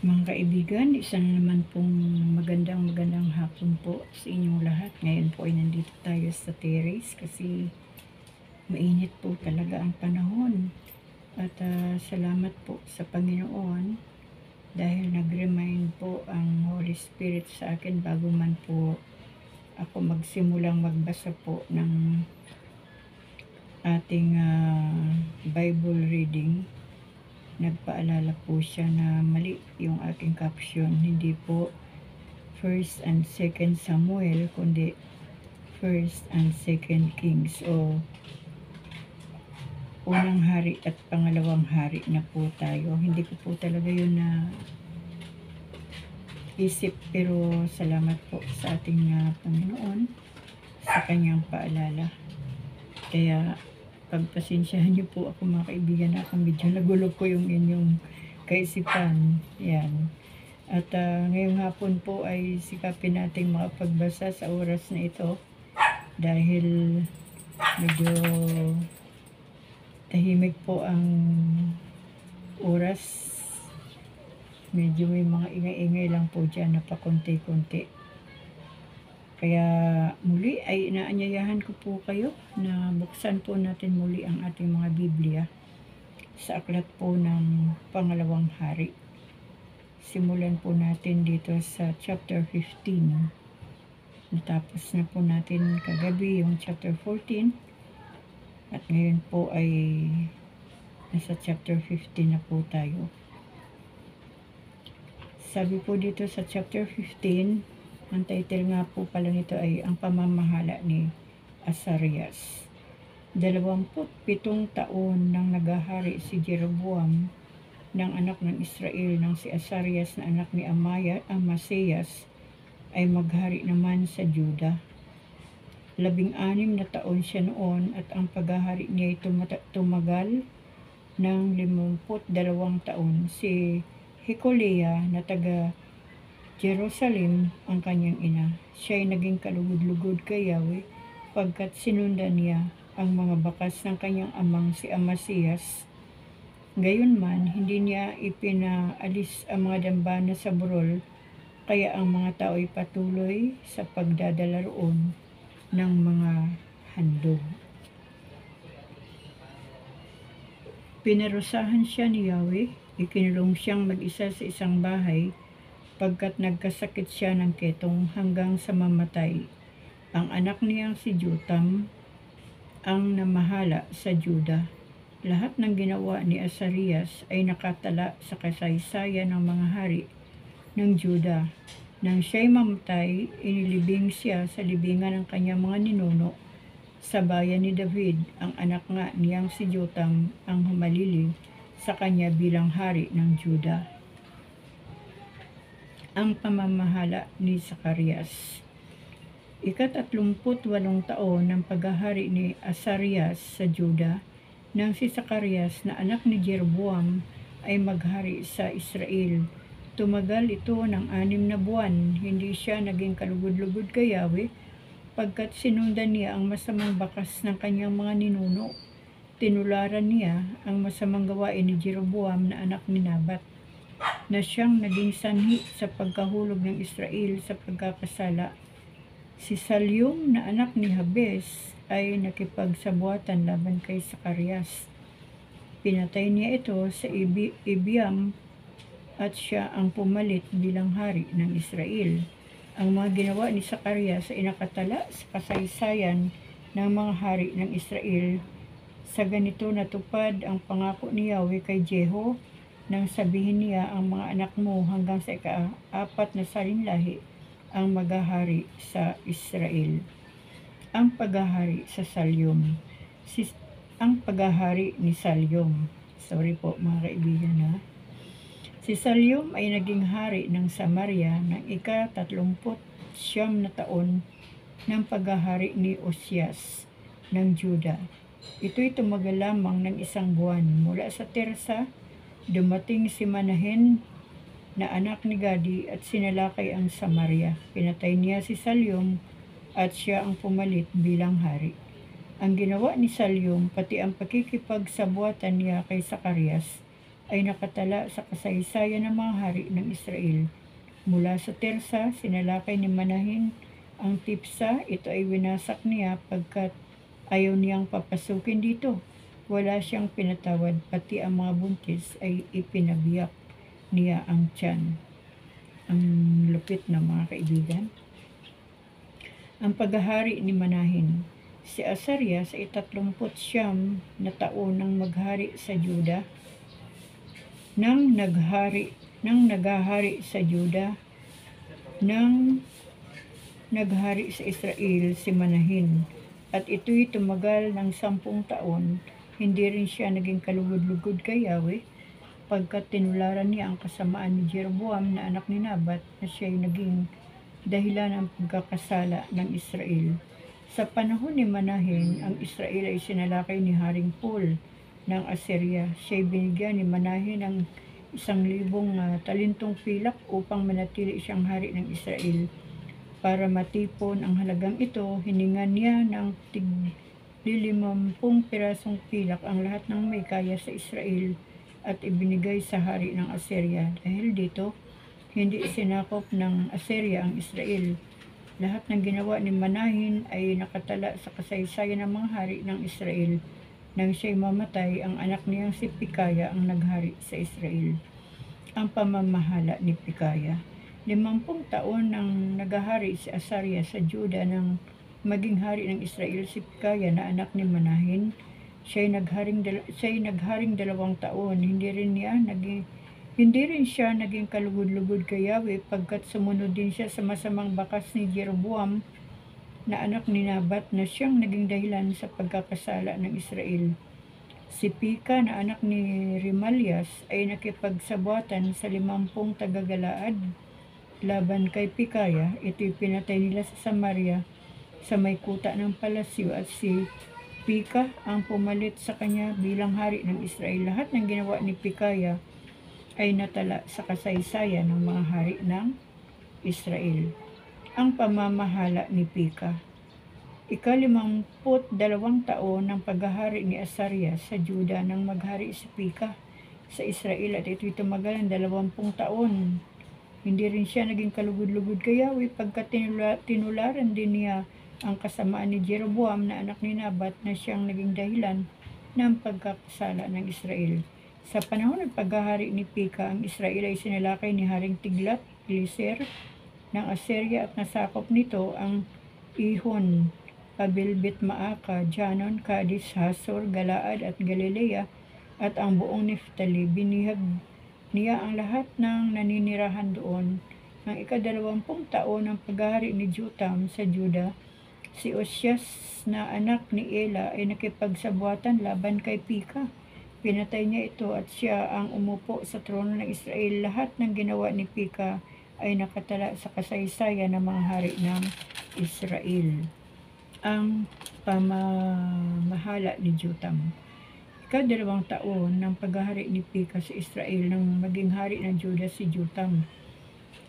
Mga kaibigan, isa na naman pong magandang hapon po sa inyong lahat. Ngayon po ay nandito tayo sa terrace kasi mainit po talaga ang panahon. At salamat po sa Panginoon dahil nag-remind po ang Holy Spirit sa akin bago man po ako magsimulang magbasa po ng ating Bible reading. Nagpaalala po siya na mali yung aking caption, hindi po 1st and 2nd Samuel, kundi 1st and 2nd Kings o unang hari at pangalawang hari na po tayo. Hindi ko po talaga yun na isip, pero salamat po sa ating Panginoon sa kanyang paalala. Kaya pagpasensyahan niyo po ako mga kaibigan, na akong medyo nagulo po yung inyong kaisipan. Yan. At ngayong hapon po ay sikapin nating makapagbasa sa oras na ito dahil medyo tahimik po ang oras. Medyo may mga ingay-ingay lang po dyan na pakunti-kunti. Kaya muli ay inaanyayahan ko po kayo na buksan po natin muli ang ating mga Biblia sa aklat po ng pangalawang hari. Simulan po natin dito sa chapter 15. Natapos na po natin kagabi yung chapter 14. At ngayon po ay nasa chapter 15 na po tayo. Sabi po dito sa chapter 15, ang title nga po pala nito ay ang pamamahala ni Azarias. 27 taon nang naghahari si Jeroboam ng anak ng Israel, nang si Azarias na anak ni Amasiyas ay maghari naman sa Juda. 16 na taon siya noon at ang paghahari niya ay tumagal ng 52 taon. Si Hikolia na taga Jerusalem ang kanyang ina. Siya ay naging kalugod-lugod kay Yahweh pagkat sinundan niya ang mga bakas ng kanyang amang si Amasiyas. Gayunman, hindi niya ipinaalis ang mga dambana sa burol, kaya ang mga tao ay patuloy sa pagdadala roon ng mga handog. Pinarusahan siya ni Yahweh, ikinulong siyang mag-isa sa isang bahay pagkat nagkasakit siya ng ketong hanggang sa mamatay. Ang anak niyang si Jotam ang namahala sa Juda. Lahat ng ginawa ni Azarias ay nakatala sa kasaysayan ng mga hari ng Juda. Nang siya'y mamatay, inilibing siya sa libingan ng kanyang mga ninuno sa bayan ni David. Ang anak nga niyang si Jotam ang humalili sa kanya bilang hari ng Juda. Ang pamamahala ni Zacarias. 38 taon ng paghahari ni Azarias sa Juda, nang si Zacarias na anak ni Jeroboam ay maghari sa Israel. Tumagal ito ng 6 na buwan. Hindi siya naging kalugod-lugod kay Yahweh pagkat sinundan niya ang masamang bakas ng kanyang mga ninuno. Tinularan niya ang masamang gawain ni Jeroboam na anak ni Nabat, na siyang naging sanhi sa pagkahulog ng Israel sa pagkakasala. Si Salyum na anak ni Habes ay nakipagsabuatan laban kay Zacarias. Pinatay niya ito sa Ibiam at siya ang pumalit bilang hari ng Israel. Ang mga ginawa ni Zacarias ay nakatala sa kasaysayan ng mga hari ng Israel. Sa ganito natupad ang pangako ni Yahweh kay Jeho nang sabihin niya, ang mga anak mo hanggang sa ika-4 na salinlahi ang maghahari sa Israel. Ang paghahari sa Salyum. Ang paghahari ni Salyum. Sorry po mga kaibigan ha. Si Salyum ay naging hari ng Samaria ng ika-39 na taon ng paghahari ni Osias ng Juda. Ito'y tumagal lamang ng 1 buwan. Mula sa Tirsa, dumating si Manahen na anak ni Gadi at sinalakay ang Samaria. Pinatay niya si Salyum at siya ang pumalit bilang hari. Ang ginawa ni Salyum, pati ang pakikipagsabuatan niya kay Zacarias, ay nakatala sa kasaysayan ng mga hari ng Israel. Mula sa Tirsa, sinalakay ni Manahin ang Tipsa. Ito ay winasak niya pagkat ayaw niyang papasukin dito. Wala siyang pinatawad, pati ang mga buntis ay ipinabiyak niya ang tiyan. Ang lupit na mga kaibigan. Ang paghahari ni Manahin. Si Asarias ay 39 na taon nang maghari sa Juda. Nang naghahari sa Juda, nang naghari sa Israel si Manahin, at ito'y tumagal ng 10 taon. Hindi rin siya naging kalugod-lugod kay Yahweh, pagkat tinularan niya ang kasamaan ni Jeroboam na anak ni Nabat, na siya'y naging dahilan ng pagkakasala ng Israel. Sa panahon ni Manahin, ang Israel ay sinalakay ni Haring Pul ng Assyria. Siya'y binigyan ni Manahin ng 1,000 talentong pilak upang manatili siyang hari ng Israel. Para matipon ang halagang ito, hiningan niya ng 50 pirasong pilak ang lahat ng may kaya sa Israel at ibinigay sa hari ng Assyria. Dahil dito, hindi sinakop ng Assyria ang Israel. Lahat ng ginawa ni Manahin ay nakatala sa kasaysayan ng mga hari ng Israel. Nang siya'y mamatay, ang anak niyang si Pikaya ang naghari sa Israel. Ang pamamahala ni Pikaya. 50 taon nang naghahari si Asarias sa Juda nang maging hari ng Israel si Pikaya na anak ni Manahin. Siya'y nagharing 2 taon. Hindi rin siya naging kalugod-lugod kay Yahweh, pagkat sumunod din siya sa masamang bakas ni Jeroboam na anak ni Nabat, na siyang naging dahilan sa pagkakasala ng Israel. Si Pika na anak ni Remalias ay nakipagsabuatan sa 50 taga-Galaad laban kay Pikaya. Ito'y pinatay nila sa Samaria sa may kuta ng palasyo, at si Pika ang pumalit sa kanya bilang hari ng Israel. Lahat ng ginawa ni Pikaya ay natala sa kasaysayan ng mga hari ng Israel. Ang pamamahala ni Pika. 52 taon ng paghahari ni Asarias sa Juda nang maghari si Pika sa Israel, at ito'y tumagal ng 20 taon. Hindi rin siya naging kalugod-lugod kay Yahweh, pagkat tinularan din niya ang kasamaan ni Jeroboam na anak ni Nabat, na siyang naging dahilan ng pagkakasala ng Israel. Sa panahon ng paghahari ni Pika, ang Israel ay sinalakay ni Haring Tiglat-Pileser ng Assyria, at nasakop nito ang Ihon, Abel-Bet-Maaka, Janon, Kadis, Hasor, Galaad at Galilea at ang buong Neftali. Binihag niya ang lahat ng naninirahan doon. Ang 20 taon ng paghahari ni Jotam sa Juda, si Osyas na anak ni Ela ay nakipagsabuatan laban kay Pika. Pinatay niya ito at siya ang umupo sa trono ng Israel. Lahat ng ginawa ni Pika ay nakatala sa kasaysayan ng mga hari ng Israel. Ang pamamahala ni Jotam. 2 taon ng paghahari ni Pika sa Israel nang maging hari ng Juda si Jotam.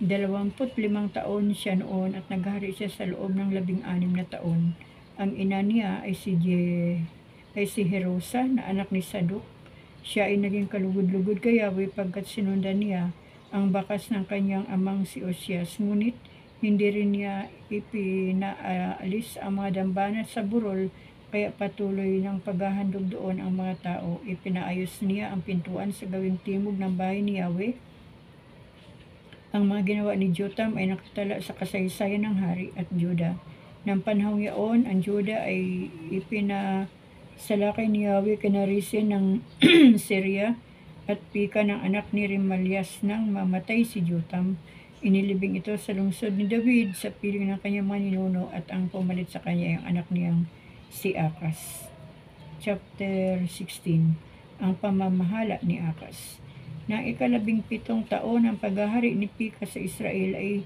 25 taon siya noon at naghari siya sa loob ng 16 na taon. Ang ina niya ay si Herosa na anak ni Sadok. Siya ay naging kalugod-lugod kay Yahweh, pagkat sinundan niya ang bakas ng kanyang amang si Osyas. Ngunit hindi rin niya ipinaalis ang mga dambana sa burol, kaya patuloy ng paghahandog doon ang mga tao. Ipinaayos niya ang pintuan sa gawing timog ng bahay ni Yahweh. Ang mga ginawa ni Jotam ay nakatala sa kasaysayan ng hari at Juda. Nang panahong yaon, ang Juda ay ipinasalakay ni Yahweh kinarisin ng Syria at Pika ng anak ni Remalias. Nang mamatay si Jotam, inilibing ito sa lungsod ni David sa piling ng kanyang mga ninuno, at ang pumalit sa kanya ay ang anak niyang si Akas. Chapter 16. Ang pamamahala ni Akas. Nang 17 taon ng paghahari ni Pika sa Israel, ay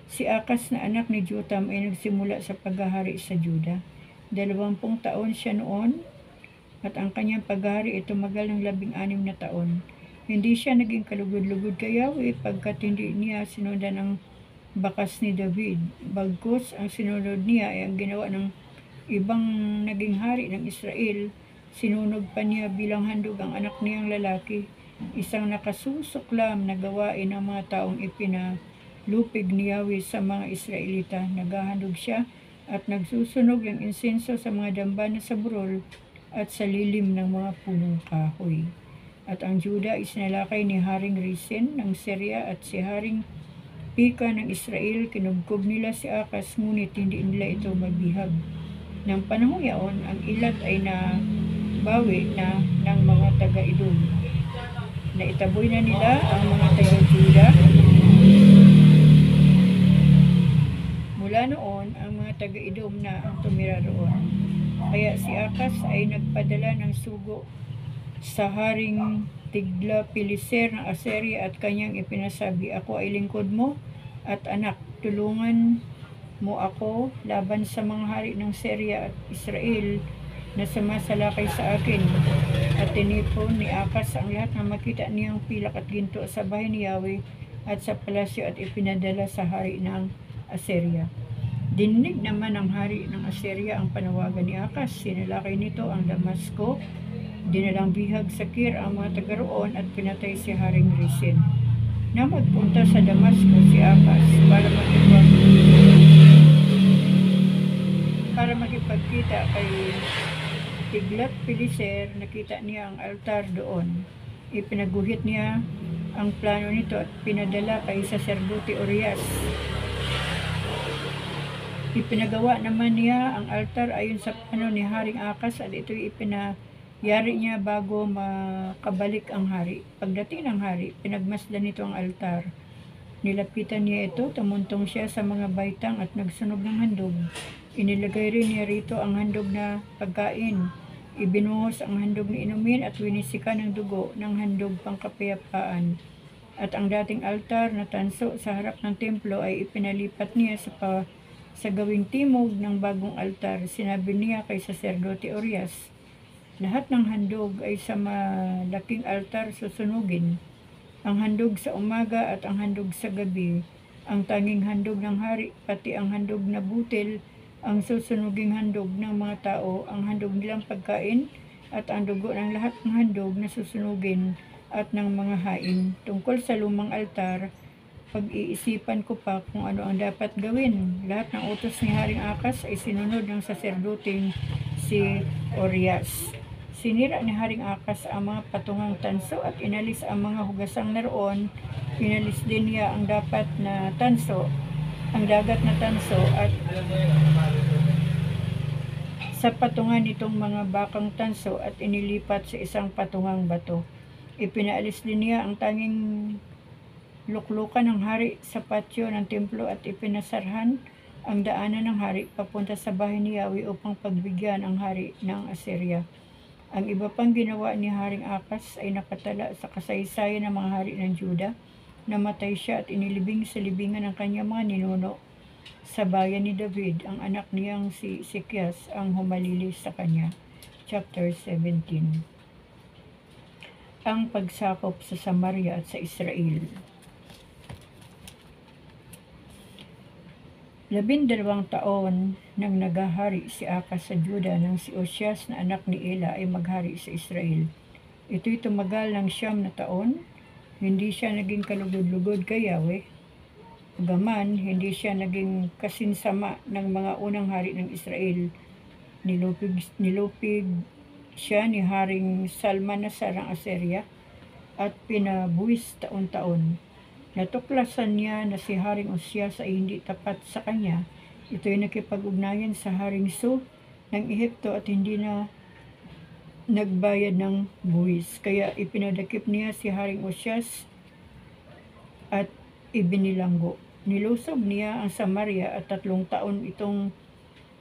si Akas na anak ni Jotam ay nagsimula sa paghahari sa Juda. 20 taon siya noon, at ang kanyang paghahari ay tumagal ng 16 na taon. Hindi siya naging kalugod-lugod kay Yahweh, pagkat hindi niya sinundan ang bakas ni David. Bagkus ang sinunod niya ay ang ginawa ng ibang naging hari ng Israel. Sinunog pa niya bilang handog ang anak niyang lalaki. isang nakasusuklam na gawain ng mga taong ipinalupig ni Yahweh sa mga Israelita. Naghahandog siya at nagsusunog ng insenso sa mga dambana sa burol at sa lilim ng mga punong kahoy. At ang Juda ay sinalakay ni Haring Rezin ng Syria at si Haring Pika ng Israel. Kinubkob nila si Akas, ngunit hindi nila ito mabihag. Nang panahong yaon, ang ilat ay nabawi na ng mga taga-Edom. Naitaboy na nila ang mga taga-Juda. Mula noon, ang mga taga-Edom na ang tumira roon. Kaya si Akas ay nagpadala ng sugo sa Haring Tiglath-Pileser ng Assyria at kanyang ipinasabi, "Ako ay lingkod mo at anak, tulungan mo ako laban sa mga hari ng Syria at Israel na sumasalakay sa akin." At tinipon ni Akas ang lahat ng makita niyang pilak at ginto sa bahay ni Yahweh at sa palasyo at ipinadala sa hari ng Assyria. Dinig naman ng hari ng Assyria ang panawagan ni Akas. Sinalakay nito ang Damasco, dinalang bihag sa Kir ang mga taga roon at pinatay si Haring Rezin. Na magpunta sa Damasco si Akas para makipagkita kay Tiglath-Pileser. Nakita niya ang altar doon. Ipinaguhit niya ang plano nito at pinadala kay Saserdote Urias. Ipinagawa naman niya ang altar ayon sa plano ni Haring Akas at ito'y ipinayari niya bago makabalik ang hari. Pagdating ng hari, pinagmasdan nito ang altar. Nilapitan niya ito, tumuntong siya sa mga baitang at nagsunog ng handog. Inilagay rin niya rito ang handog na pagkain. Ibinuhos ang handog na inumin at winisikan ng dugo ng handog pangkapayapaan. At ang dating altar na tanso sa harap ng templo ay ipinalipat niya sa gawing timog ng bagong altar. Sinabi niya kay Saserdote Urias, "Lahat ng handog ay sa malaking altar susunugin. Ang handog sa umaga at ang handog sa gabi, ang tanging handog ng hari, pati ang handog na butil, ang susunuging handog ng mga tao, ang handog nilang pagkain, at ang dugo ng lahat ng handog na susunugin at ng mga hain. Tungkol sa lumang altar, pag-iisipan ko pa kung ano ang dapat gawin." Lahat ng utos ni Haring Akas ay sinunod ng saserdoteng si Urias. Sinira ni Haring Akas ang mga patungang tanso at inalis ang mga hugasang naroon. Inalis din niya ang dagat na tanso at sa patungan nitong mga bakang tanso at inilipat sa isang patungang bato. Ipinaalis din niya ang tanging luklukan ng hari sa patio ng templo at ipinasarhan ang daanan ng hari papunta sa bahay ni Yahweh upang pagbigyan ang hari ng Assyria. Ang iba pang ginawa ni Haring Akas ay nakatala sa kasaysayan ng mga hari ng Juda. Namatay siya at inilibing sa libingan ng kanyang mga ninuno sa bayan ni David. Ang anak niyang si Sikias ang humalili sa kanya. Chapter 17. Ang pagsakop sa Samaria at sa Israel. 12 taon nang naghahari si Akas sa Juda nang si Osyas na anak ni Ela ay maghari sa Israel. Ito'y tumagal ng 9 na taon. Hindi siya naging kalugod-lugod kay Yahweh. Bagaman, hindi siya naging kasinsama ng mga unang hari ng Israel. Nilupig siya ni Haring Salmanasar ng Assyria at pinabuwis taon-taon. Natuklasan niya na si Haring Osyas ay hindi tapat sa kanya. Ito'y nakipag-ugnayan sa Haring So ng Ehipto at hindi na nagbayad ng buwis. Kaya ipinadakip niya si Haring Osyas at ibinilanggo. Nilusob niya ang Samaria at 3 taon itong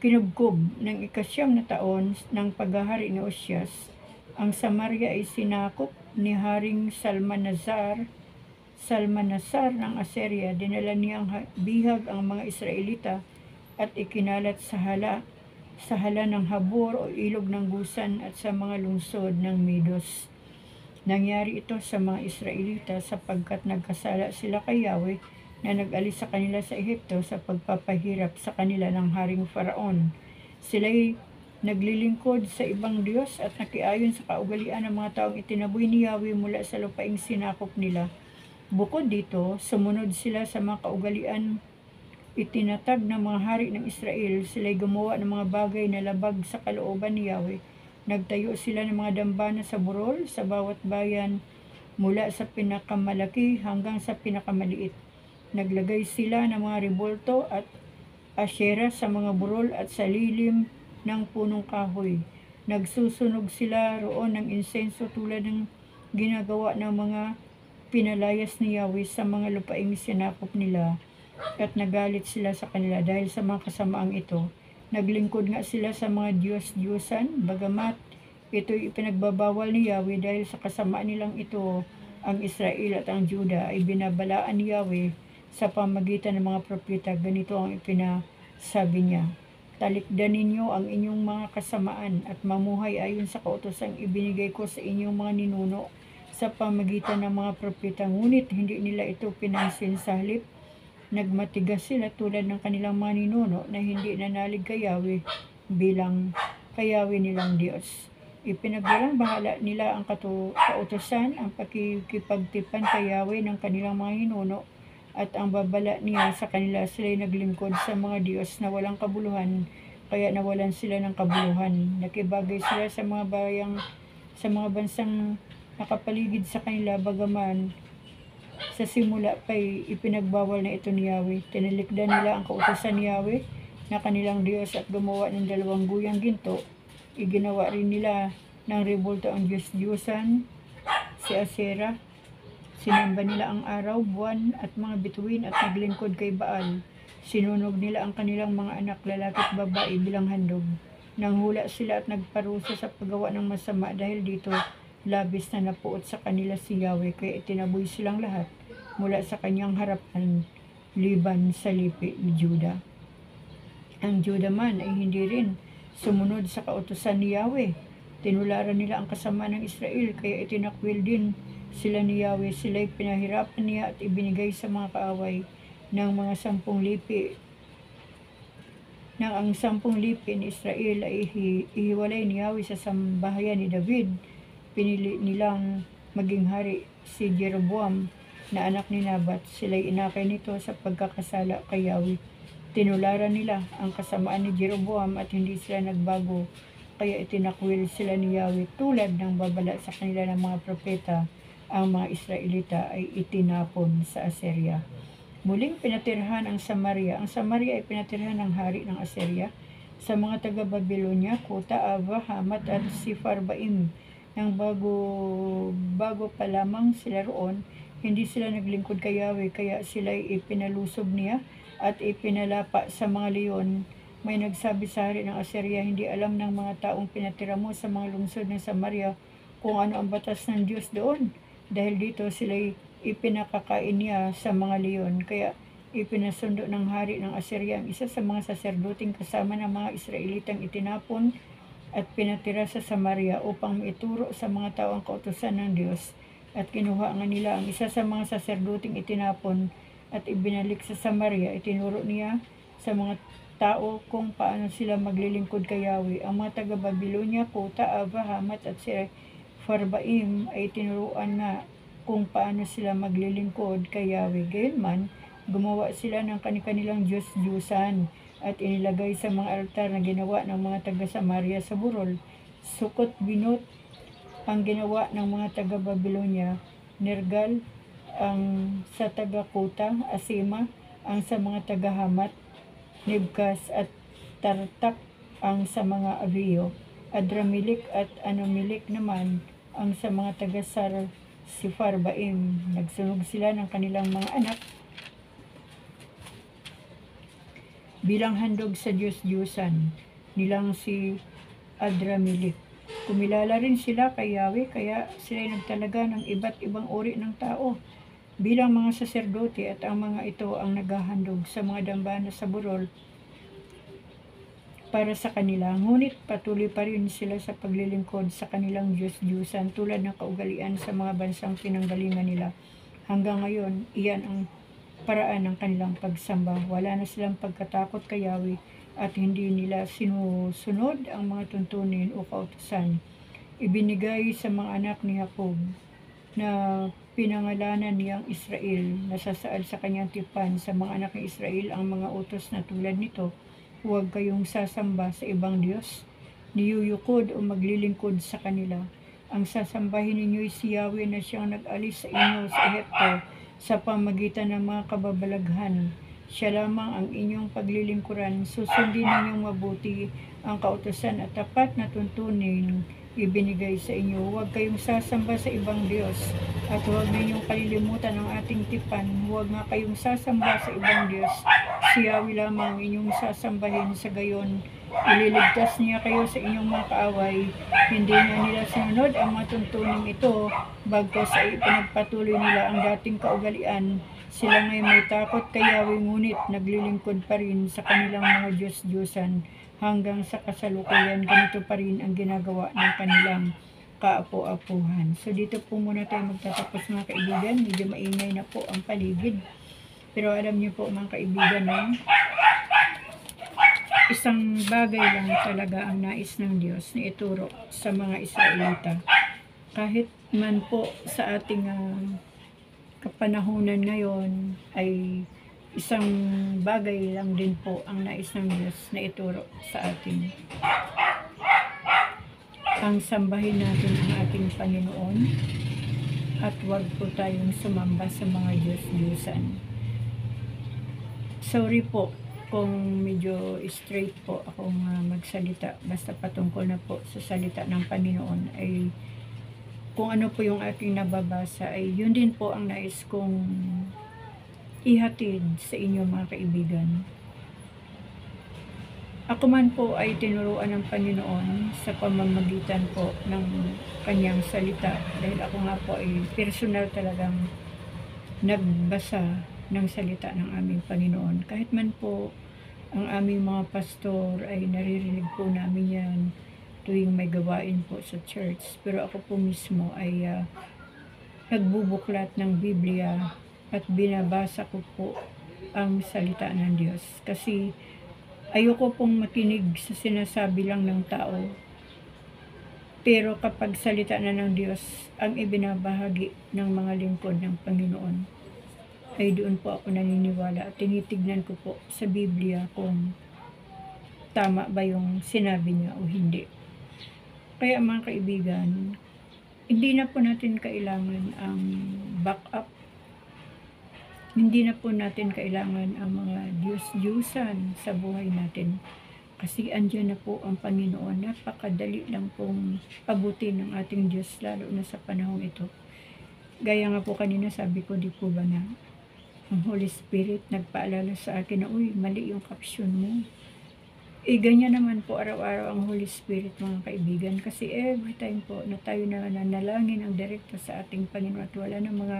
kinubkob. Ng 9 na taon ng paghahari ni Osyas, ang Samaria ay sinakop ni Haring Salmanasar ng Assyria. Dinala niyang bihag ang mga Israelita at ikinalat sa hala ng Habor o ilog ng Gusan at sa mga lungsod ng Medos. Nangyari ito sa mga Israelita sapagkat nagkasala sila kay Yahweh na nag-alis sa kanila sa Ehipto sa pagpapahirap sa kanila ng Haring Faraon. Sila'y naglilingkod sa ibang Diyos at nakiayon sa kaugalian ng mga taong itinaboy ni Yahweh mula sa lupaing sinakop nila. Bukod dito, sumunod sila sa mga kaugalian itinatag ng mga hari ng Israel. Sila'y gumawa ng mga bagay na labag sa kalooban ni Yahweh. Nagtayo sila ng mga dambana sa burol sa bawat bayan mula sa pinakamalaki hanggang sa pinakamaliit. Naglagay sila ng mga ribolto at asyera sa mga burol at sa lilim ng punong kahoy. Nagsusunog sila roon ng insenso tulad ng ginagawa ng mga pinalayas ni Yahweh sa mga lupaing sinakop nila. At nagalit sila sa kanila dahil sa mga kasamaang ito. Naglingkod nga sila sa mga Diyos-Diyosan, bagamat ito'y ipinagbabawal ni Yahweh dahil sa kasamaan nilang ito, ang Israel at ang Juda ay binabalaan ni Yahweh sa pamagitan ng mga propeta. Ganito ang ipinasabi niya: talikdan ninyo ang inyong mga kasamaan at mamuhay ayon sa kautosang ibinigay ko sa inyong mga ninuno sa pamagitan ng mga propeta. Ngunit hindi nila ito pinansin, sa halip nagmatigas sila tulad ng kanilang mga ninuno na hindi nanalig kay Yahweh bilang kay-Yahweh nilang Diyos. Ipinagwalang bahala nila ang kautosan, ang pakikipagtipan kay Yahweh ng kanilang mga ninuno at ang babala niya sa kanila. Sila'y naglingkod sa mga Diyos na walang kabuluhan, kaya nawalan sila ng kabuluhan. Nakibagay sila sa mga bansang nakapaligid sa kanila, bagaman sa simula pa'y ipinagbawal na ito ni Yahweh. Tinilikdan nila ang kautusan ni Yahweh na kanilang Diyos at gumawa ng 2 guyang ginto. Iginawa rin nila ng ribolto ang Diyos-Diyosan, si Asera. Sinamba nila ang araw, buwan at mga bituin at naglingkod kay Baal. Sinunog nila ang kanilang mga anak, lalaki at babae bilang handog. Nanghula sila at nagparusa sa paggawa ng masama. Dahil dito, labis na napuot sa kanila si Yahweh, kaya itinaboy silang lahat mula sa kanyang harapan, liban sa lipi ni Juda. Ang Juda man ay hindi rin sumunod sa kautusan ni Yahweh. Tinularan nila ang kasama ng Israel, kaya itinakwil din sila ni Yahweh. Sila'y pinahirapan niya at ibinigay sa mga kaaway ng mga 10 lipi. Nang ang 10 lipi ni Israel ay ihiwalay ni Yahweh sa sambahayan ni David, pinili nilang maging hari si Jeroboam na anak ni Nabat. Sila'y inakay nito sa pagkakasala kay Yahweh. Tinularan nila ang kasamaan ni Jeroboam at hindi sila nagbago, kaya itinakwil sila ni Yahweh tulad ng babala sa kanila ng mga propeta. Ang mga Israelita ay itinapon sa Assyria. Muling pinatirhan ang Samaria. Ang Samaria ay pinatirhan ng hari ng Assyria sa mga taga-Babylonia, Kuta, Ava, Hamat at Sifarbaim. Nang bago pa lamang sila roon, hindi sila naglingkod kay Yahweh, kaya sila'y ipinalusob niya at ipinalapa sa mga leon. May nagsabi sa hari ng Assyria, hindi alam ng mga taong pinatira mo sa mga lungsod ng Samaria kung ano ang batas ng Diyos doon. Dahil dito sila'y ipinakakain niya sa mga leon. Kaya ipinasundo ng hari ng Assyria ang isa sa mga saserdoting kasama ng mga Israelitang itinapon at pinatira sa Samaria upang maituro sa mga tao ang kautusan ng Diyos. At kinuha nga nila ang isa sa mga saserdoting itinapon at ibinalik sa Samaria. Itinuro niya sa mga tao kung paano sila maglilingkod kay Yahweh. Ang mga taga-Babylonia, Kuta, Ava, Hamat at Sifarbaim ay tinuruan na kung paano sila maglilingkod kay Yahweh. Gayunman, gumawa sila ng kanilang Diyos-Diyusan at inilagay sa mga altar na ginawa ng mga taga-Samaria sa burol. Sukot binot ang ginawa ng mga taga-Babylonia. Nergal ang sa taga-Kuta, Asima ang sa mga taga-Hamat, Nibkas at Tartak ang sa mga Aviyo, Adramilik at Anomilik naman ang sa mga taga-Sar Sifarbaim. Nagsunog sila ng kanilang mga anak bilang handog sa Diyos-Diyusan nilang si Adramilik. Kumilala rin sila kay Yahweh, kaya sila nagtalaga ng iba't ibang uri ng tao bilang mga saserdote, at ang mga ito ang naghahandog sa mga dambana sa burol para sa kanila. Ngunit patuloy pa rin sila sa paglilingkod sa kanilang Diyos-Diyusan tulad ng kaugalian sa mga bansang pinanggalingan nila. Hanggang ngayon, iyan ang paraan ng kanilang pagsamba. Wala na silang pagkatakot kay Yahweh at hindi nila sinusunod ang mga tuntunin o kautusan. Ibinigay sa mga anak ni Jacob na pinangalanan niyang Israel, nasasaad sa kanyang tipan sa mga anak ni Israel ang mga utos na tulad nito: huwag kayong sasamba sa ibang Diyos, niyuyukod o maglilingkod sa kanila. Ang sasambahin ninyo'y si Yahweh na siyang nag-alis sa inyo sa Ehipto sa pamagitan ng mga kababalaghan. Siya lamang ang inyong paglilingkuran. Susundin ninyong mabuti ang kautusan at tapat na tuntunin ibinigay sa inyo. Huwag kayong sasamba sa ibang Diyos at huwag ninyong kalilimutan ang ating tipan. Huwag nga kayong sasamba sa ibang Diyos. Si Yahweh lamang inyong sasambahin, sa gayon ililigtas niya kayo sa inyong mga kaaway. Hindi na nila sinunod ang mga tuntuning ito, bagkus ay ipinagpatuloy nila ang dating kaugalian. Sila ngay may takot kay Yahweh, ngunit naglilingkod pa rin sa kanilang mga Diyos-Diyosan. Hanggang sa kasalukuyan, ganito pa rin ang ginagawa ng kanilang kaapu-apuhan. So dito po muna tayo magtatapos mga kaibigan. Medyo maingay na po ang paligid. Pero alam niyo po mga kaibigan, isang bagay lang talaga ang nais ng Diyos na ituro sa mga Israelita. Kahit man po sa ating kapanahunan ngayon ay isang bagay lang din po ang nais ng Diyos na ituro sa atin. Ang sambahin natin ang ating Panginoon at huwag po tayong sumamba sa mga Diyos-Diyosan. Sorry po kung medyo straight po akong magsalita, basta patungkol na po sa salita ng Panginoon, ay kung ano po yung aking nababasa ay yun din po ang nais kong ihatid sa inyo mga kaibigan. Ako man po ay tinuruan ng Panginoon sa pamamagitan po ng kanyang salita, dahil ako nga po ay personal talagang nagbasa ng salita ng aming Panginoon. Kahit man po ang aming mga pastor ay naririnig po namin yan tuwing may gawain po sa church, pero ako po mismo ay nagbubuklat ng Biblia at binabasa ko po ang salita ng Diyos, kasi ayoko pong makinig sa sinasabi lang ng tao. Pero kapag salita na ng Diyos ang ibinabahagi ng mga lingkod ng Panginoon, ay doon po ako naniniwala at tinitignan ko po sa Biblia kung tama ba yung sinabi niya o hindi. Kaya mga kaibigan, hindi na po natin kailangan ang backup. Hindi na po natin kailangan ang mga Diyos-Diyusan sa buhay natin. Kasi andyan na po ang Panginoon. Napakadali lang pong abutin ng ating Diyos, lalo na sa panahon ito. Gaya nga po kanina sabi ko, di po ba na ang Holy Spirit nagpaalala sa akin na, uy, mali yung caption mo. Ganyan naman po araw-araw ang Holy Spirit mga kaibigan. Kasi every time po na tayo na nanalangin ang direkta sa ating Panginoon at wala ng mga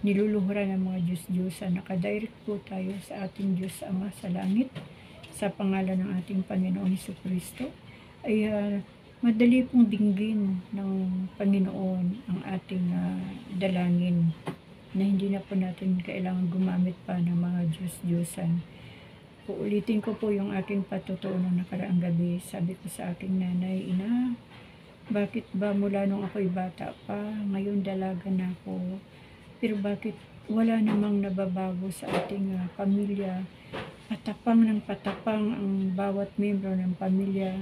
niluluhuran ng mga Diyos-Diyosan, nakadirect po tayo sa ating Diyos Ama sa langit, sa pangalan ng ating Panginoon Jesucristo, ay madali pong dinggin ng Panginoon ang ating dalangin, na hindi na po natin kailangan gumamit pa ng mga Diyos-Diyosan. Uulitin ko po yung aking patutuo ng nakaraang gabi. Sabi ko sa aking nanay, ina, bakit ba mula nung ako'y bata pa, ngayon dalaga na ako, pero bakit wala namang nababago sa ating pamilya? Patapang ng patapang ang bawat miyembro ng pamilya.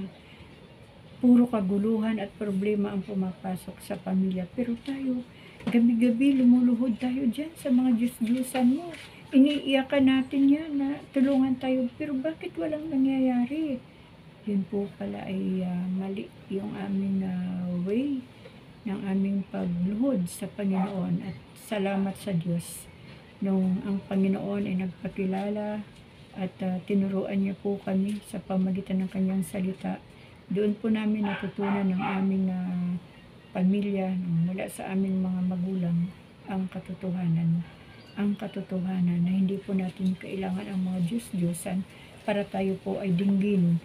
Puro kaguluhan at problema ang pumapasok sa pamilya. Pero tayo, gabi-gabi lumuluhod tayo dyan sa mga Diyos-Diyosan mo. Iniiyakan natin yan na tulungan tayo. Pero bakit walang nangyayari? Yun po pala ay mali yung aming way ng aming pagluhod sa Panginoon. At salamat sa Diyos nung ang Panginoon ay nagpakilala at tinuruan niya po kami sa pamagitan ng kanyang salita. Doon po namin natutunan ng aming pamilya, mula sa aming mga magulang, ang katotohanan na hindi po natin kailangan ang mga Diyos-Diyosan para tayo po ay dinggin,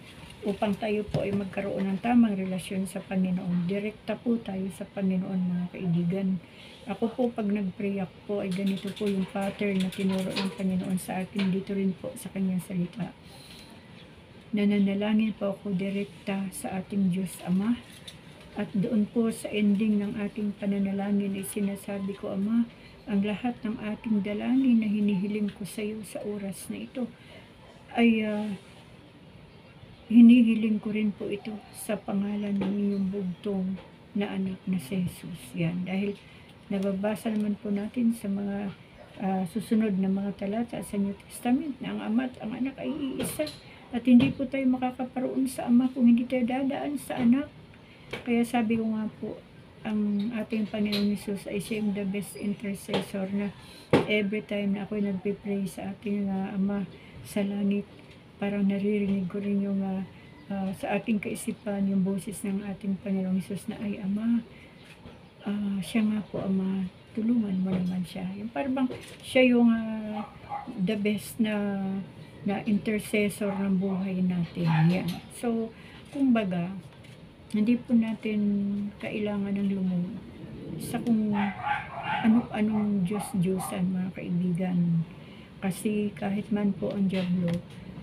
upang tayo po ay magkaroon ng tamang relasyon sa Panginoon. Direkta po tayo sa Panginoon mga kaibigan. Ako po pag nag-pray ako po ay ganito po yung pattern na tinuro ng Panginoon sa akin dito rin po sa kanyang salita. nananalangin po ako direkta sa ating Diyos Ama. At doon po sa ending ng ating pananalangin ay sinasabi ko, Ama, ang lahat ng ating dalangin na hinihiling ko sa iyo sa oras na ito ay hinihiling ko rin po ito sa pangalan ng iyong bugtong na anak na si Jesus. Yan, dahil nababasa naman po natin sa mga susunod na mga talata sa New Testament na ang Ama at ang Anak ay iisa. At hindi po tayo makakaparoon sa Ama kung hindi tayo dadaan sa Anak. Kaya sabi ko nga po, ang ating Panginoong Jesus ay siya the best intercessor na every time na ako'y nagpipray sa ating Ama sa langit, parang naririnig ko rin yung sa ating kaisipan yung boses ng ating Panginoong Jesus na ay Ama, siya nga po Ama, tulungan mo naman siya. Yung parang siya yung the best na intercessor ng buhay natin. Yan. So, kumbaga, hindi po natin kailangan ng lumunod sa kung ano-anong Diyos-Diyosan, mga kaibigan. Kasi kahit man po ang Diablo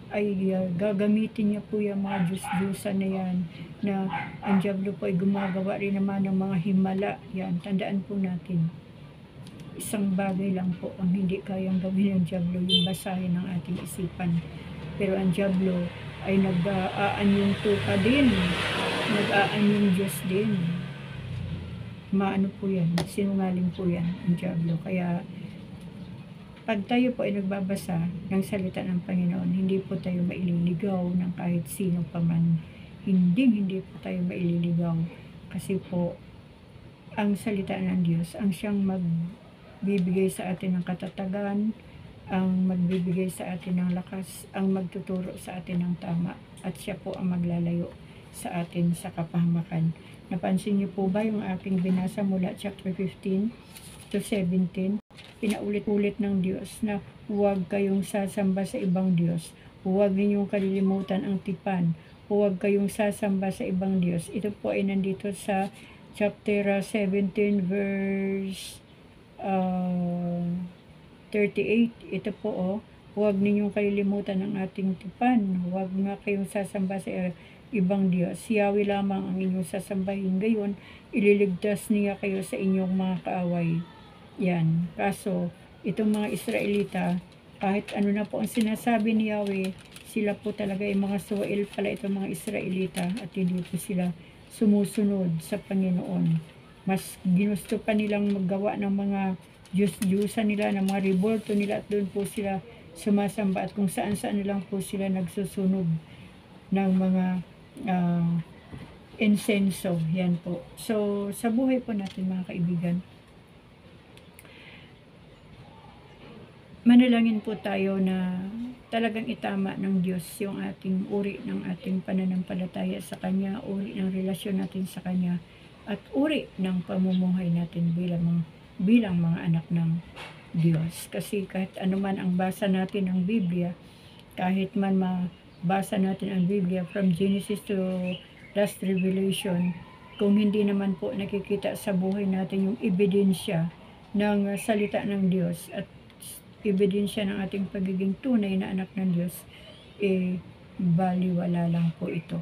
ay gagamitin niya po yung mga Diyos-Diyosan na yan, na ang Diablo po ay gumagawa rin naman ng mga himala. Yan, tandaan po natin. Isang bagay lang po ang hindi kayang gawin ng Diablo, yung basahin ng ating isipan. Pero ang Diablo ay nag-aanyong tuka din, nag-aanyong Diyos din. Maano po yan, sinungaling po yan ang Diablo. Kaya pag tayo po ay nagbabasa ng salita ng Panginoon, hindi po tayo maililigaw ng kahit sino pa man. Hindi po tayo maililigaw. Kasi po, ang salita ng Diyos, ang siyang magbibigay sa atin ng katatagan, ang magbibigay sa atin ng lakas, ang magtuturo sa atin ng tama, at siya po ang maglalayo sa atin sa kapahamakan. Napansin niyo po ba yung aking binasa mula chapter 15 to 17? Pinaulit-ulit ng Diyos na huwag kayong sasamba sa ibang Diyos, huwag ninyong kalilimutan ang tipan, huwag kayong sasamba sa ibang Diyos. Ito po ay nandito sa chapter 17 verse 38. Ito po, huwag ninyong kalilimutan ang ating tipan, huwag nga kayong sasamba sa ibang Diyos. Si Yahweh lamang ang inyong sasambahin, gayon ililigtas niya kayo sa inyong mga kaaway. Yan. Kaso, itong mga Israelita, kahit ano na po ang sinasabi ni Yahweh, sila po talaga ay mga suwail pala itong mga Israelita, at hindi po sila sumusunod sa Panginoon. Mas ginusto pa nilang maggawa ng mga Diyos-Diyusan nila, ng mga revolto nila, at doon po sila sumasamba, at kung saan-saan nilang po sila nagsusunog ng mga insenso. Yan po. So, sa buhay po natin mga kaibigan, manalangin po tayo na talagang itama ng Diyos yung ating uri ng ating pananampalataya sa Kanya, uri ng relasyon natin sa Kanya, at uri ng pamumuhay natin bilang mga anak ng Diyos. Kasi kahit anuman ang basa natin ng Biblia, kahit man mabasa natin ang Biblia from Genesis to last Revelation, kung hindi naman po nakikita sa buhay natin yung ebidensya ng salita ng Diyos at ebidensya ng ating pagiging tunay na anak ng Diyos, baliwala lang po ito.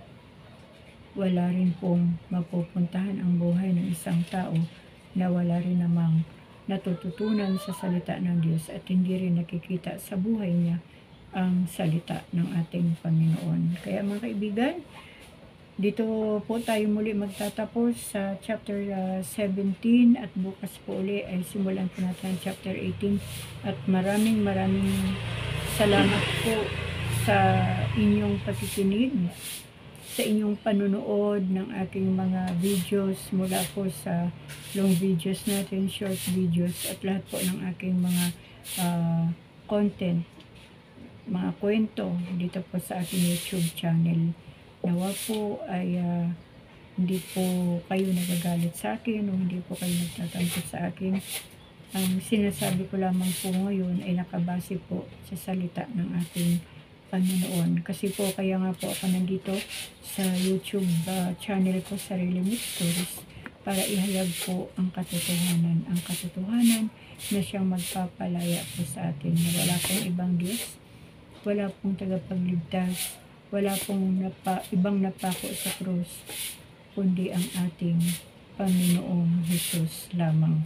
Wala rin pong mapupuntahan ang buhay ng isang tao na wala rin namang natututunan sa salita ng Diyos at hindi rin nakikita sa buhay niya ang salita ng ating Panginoon. Kaya mga kaibigan, dito po tayo muli magtatapos sa chapter 17, at bukas po uli ay simulan po natin chapter 18. At maraming salamat po sa inyong pakikinig, sa inyong panunood ng aking mga videos, mula po sa long videos natin, short videos, at lahat po ng aking mga content, mga kwento dito po sa aking YouTube channel. Nawa po ay hindi po kayo nagagalit sa akin o hindi po kayo nagtatampo sa akin. Ang sinasabi ko lamang po ngayon ay nakabase po sa salita ng ating Panginoon. Kasi po kaya nga po ako nandito sa YouTube channel ko, Sarili Mysteries, para ihayag po ang katotohanan. Ang katotohanan na siyang magpapalaya po sa atin, na wala pong ibang Diyos, wala pong tagapagligtas, wala pong ibang napako sa krus, kundi ang ating Panginoong Hesus lamang.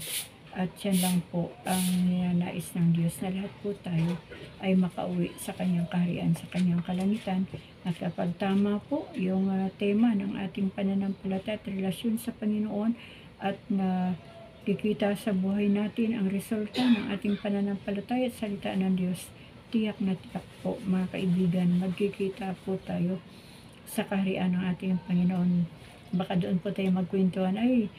At yan lang po ang ninanais ng Diyos, na lahat po tayo ay makauwi sa kanyang kaharian, sa kanyang kalangitan. At kapag tama po yung tema ng ating pananampalataya at relasyon sa Panginoon, at nakikita sa buhay natin ang resulta ng ating pananampalataya at salita ng Diyos, tiyak na tiyak po mga kaibigan, magkikita po tayo sa kaharian ng ating Panginoon. Baka doon po tayo magkwentuhan, ay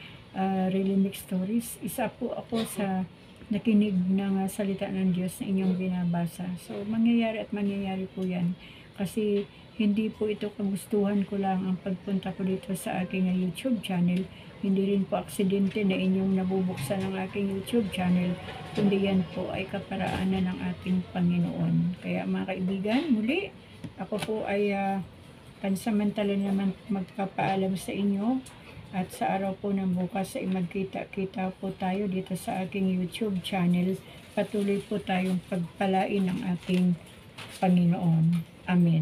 really mixed stories. Isa po ako sa nakinig ng salita ng Diyos na inyong binabasa. So, mangyayari at mangyayari po yan. Kasi hindi po ito kagustuhan ko lang ang pagpunta ko dito sa aking YouTube channel. Hindi rin po aksidente na inyong nabubuksan ang aking YouTube channel. Kundi yan po ay kaparaanan ng ating Panginoon. Kaya mga kaibigan, muli, ako po ay pansamantala naman magpapaalam sa inyo. At sa araw po ng bukas ay magkita-kita po tayo dito sa aking YouTube channel. Patuloy po tayong pagpalain ng ating Panginoon. Amen.